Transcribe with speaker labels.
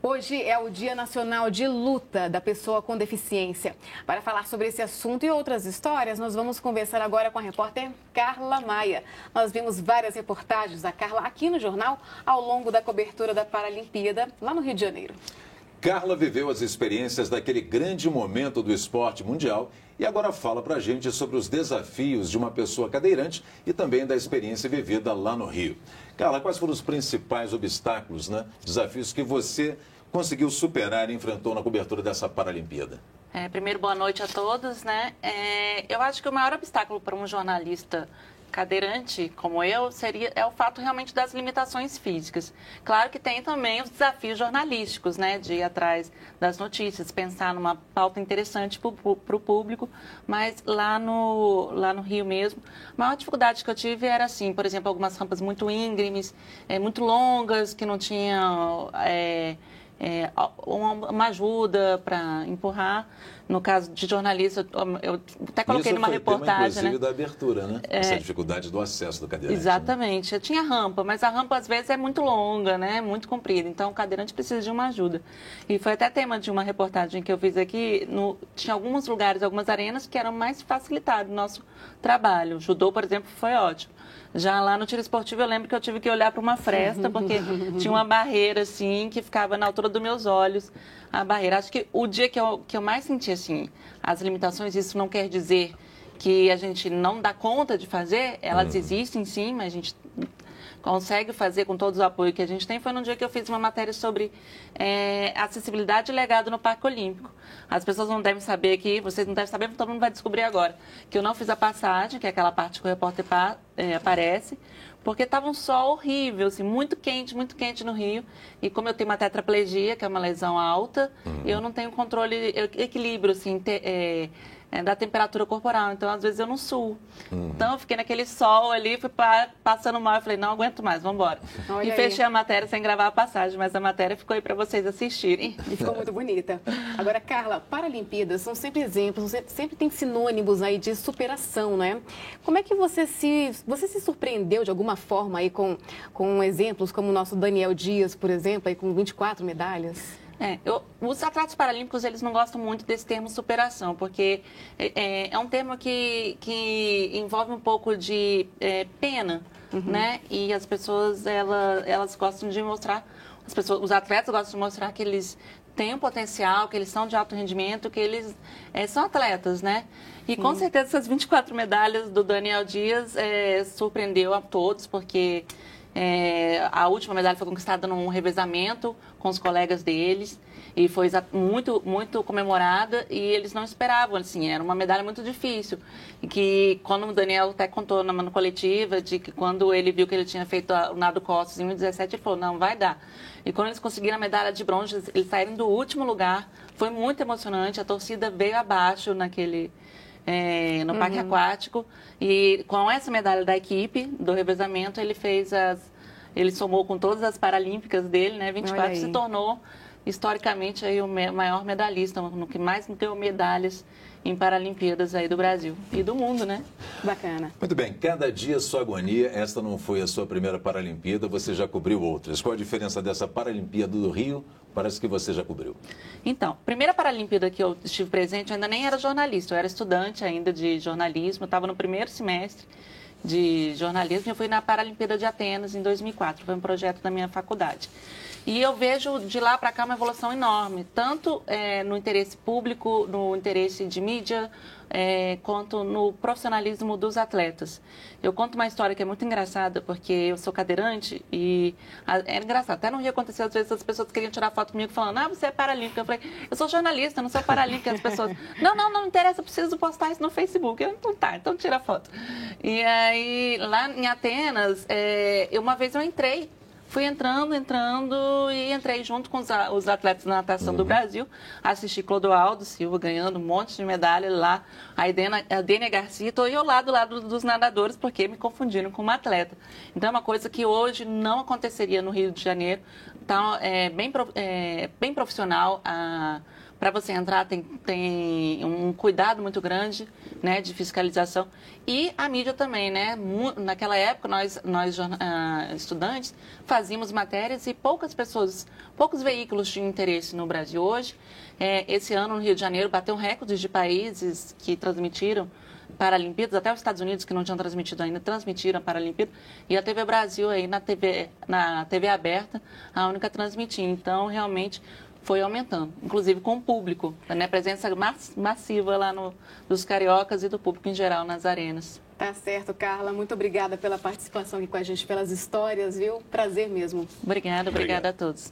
Speaker 1: Hoje é o Dia Nacional de Luta da Pessoa com Deficiência. Para falar sobre esse assunto e outras histórias, nós vamos conversar agora com a repórter Carla Maia. Nós vimos várias reportagens da Carla aqui no jornal ao longo da cobertura da Paralimpíada, lá no Rio de Janeiro.
Speaker 2: Carla viveu as experiências daquele grande momento do esporte mundial e agora fala pra gente sobre os desafios de uma pessoa cadeirante e também da experiência vivida lá no Rio. Carla, quais foram os principais obstáculos, desafios que você conseguiu superar e enfrentou na cobertura dessa Paralimpíada?
Speaker 3: Primeiro, boa noite a todos, eu acho que o maior obstáculo para um jornalista cadeirante como eu é o fato realmente das limitações físicas. Claro que tem também os desafios jornalísticos, de ir atrás das notícias, pensar numa pauta interessante para o público, mas lá no Rio mesmo, a maior dificuldade que eu tive era assim, por exemplo, algumas rampas muito íngremes, muito longas, que não tinham uma ajuda para empurrar. No caso de jornalista, eu até coloquei numa reportagem.
Speaker 2: Isso foi tema, inclusive, da abertura, Essa dificuldade do acesso do cadeirante.
Speaker 3: Exatamente. Eu tinha rampa, mas a rampa, às vezes, é muito longa, muito comprida. Então, o cadeirante precisa de uma ajuda. E foi até tema de uma reportagem que eu fiz aqui. Tinha alguns lugares, algumas arenas que eram mais facilitados o nosso trabalho. O judô, por exemplo, foi ótimo. Já lá no tiro esportivo, eu lembro que eu tive que olhar para uma fresta, porque tinha uma barreira, assim, que ficava na altura dos meus olhos, a barreira. Acho que o dia que eu mais senti, assim, as limitações, isso não quer dizer que a gente não dá conta de fazer, elas existem, sim, mas a gente consegue fazer com todo o apoio que a gente tem. Foi num dia que eu fiz uma matéria sobre acessibilidade e legado no Parque Olímpico. As pessoas não devem saber aqui, vocês não devem saber, todo mundo vai descobrir agora, que eu não fiz a passagem, que é aquela parte que o repórter aparece, porque estava um sol horrível, assim, muito quente no Rio. E como eu tenho uma tetraplegia, que é uma lesão alta, eu não tenho controle, equilíbrio, assim, da temperatura corporal. Então, às vezes, eu não suo. Então, eu fiquei naquele sol ali, fui passando mal. Eu falei, não aguento mais, vamos embora. E fechei a matéria sem gravar a passagem, mas a matéria ficou aí para vocês assistirem.
Speaker 1: E ficou muito bonita. Agora, Carla, Paralimpíadas são sempre exemplos, sempre tem sinônimos aí de superação, Como é que você se surpreendeu de alguma forma aí com exemplos como o nosso Daniel Dias, por exemplo, aí com 24 medalhas?
Speaker 3: Os atletas paralímpicos, eles não gostam muito desse termo superação, porque é um termo que envolve um pouco de pena, E as pessoas, elas gostam de mostrar, os atletas gostam de mostrar que eles têm um potencial, que eles são de alto rendimento, que eles são atletas, E com certeza essas 24 medalhas do Daniel Dias surpreendeu a todos, porque a última medalha foi conquistada num revezamento com os colegas deles e foi muito, muito comemorada e eles não esperavam, assim, era uma medalha muito difícil. E que quando o Daniel até contou na coletiva, de que quando ele viu que ele tinha feito o nado costas em 2017, ele falou, não, vai dar. E quando eles conseguiram a medalha de bronze, eles saíram do último lugar, foi muito emocionante, a torcida veio abaixo no parque aquático, e com essa medalha da equipe, do revezamento, ele somou com todas as paralímpicas dele, 24, se tornou historicamente aí o maior medalhista, no que mais deu medalhas em Paralimpíadas aí do Brasil e do mundo,
Speaker 1: Bacana.
Speaker 2: Muito bem, cada dia sua agonia, esta não foi a sua primeira Paralimpíada, você já cobriu outras. Qual a diferença dessa Paralimpíada do Rio? Parece que você já cobriu.
Speaker 3: Então, a primeira Paralimpíada que eu estive presente, eu ainda nem era jornalista, eu era estudante ainda de jornalismo, eu estava no primeiro semestre de jornalismo e eu fui na Paralimpíada de Atenas em 2004, foi um projeto da minha faculdade. E eu vejo de lá para cá uma evolução enorme, tanto no interesse público, no interesse de mídia, quanto no profissionalismo dos atletas. Eu conto uma história que é muito engraçada, porque eu sou cadeirante e é engraçado. Até no Rio aconteceu, às vezes, as pessoas queriam tirar foto comigo falando, você é paralímpica. Eu falei, eu sou jornalista, não sou paralímpica. As pessoas, não interessa, eu preciso postar isso no Facebook. Eu, então tira foto. E aí, lá em Atenas, uma vez eu entrei. Fui entrando e entrei junto com os atletas da natação do Brasil. Assisti Clodoaldo Silva ganhando um monte de medalha lá. A Dênia Garcia, estou eu lá do lado dos nadadores porque me confundiram com uma atleta. Então é uma coisa que hoje não aconteceria no Rio de Janeiro. Então, bem profissional. Para você entrar tem um cuidado muito grande, né, de fiscalização. E a mídia também, né? Naquela época, nós estudantes, fazíamos matérias e poucos veículos tinham interesse no Brasil. Hoje, esse ano, no Rio de Janeiro, bateu um recorde de países que transmitiram Paralimpíadas, até os Estados Unidos, que não tinham transmitido ainda, transmitiram a Paralimpíada, e a TV Brasil, aí na TV aberta, a única a transmitir. Então, realmente, foi aumentando, inclusive com o público, né? Presença massiva lá dos cariocas e do público em geral nas arenas.
Speaker 1: Tá certo, Carla. Muito obrigada pela participação aqui com a gente, pelas histórias, viu? Prazer mesmo.
Speaker 3: Obrigada a todos.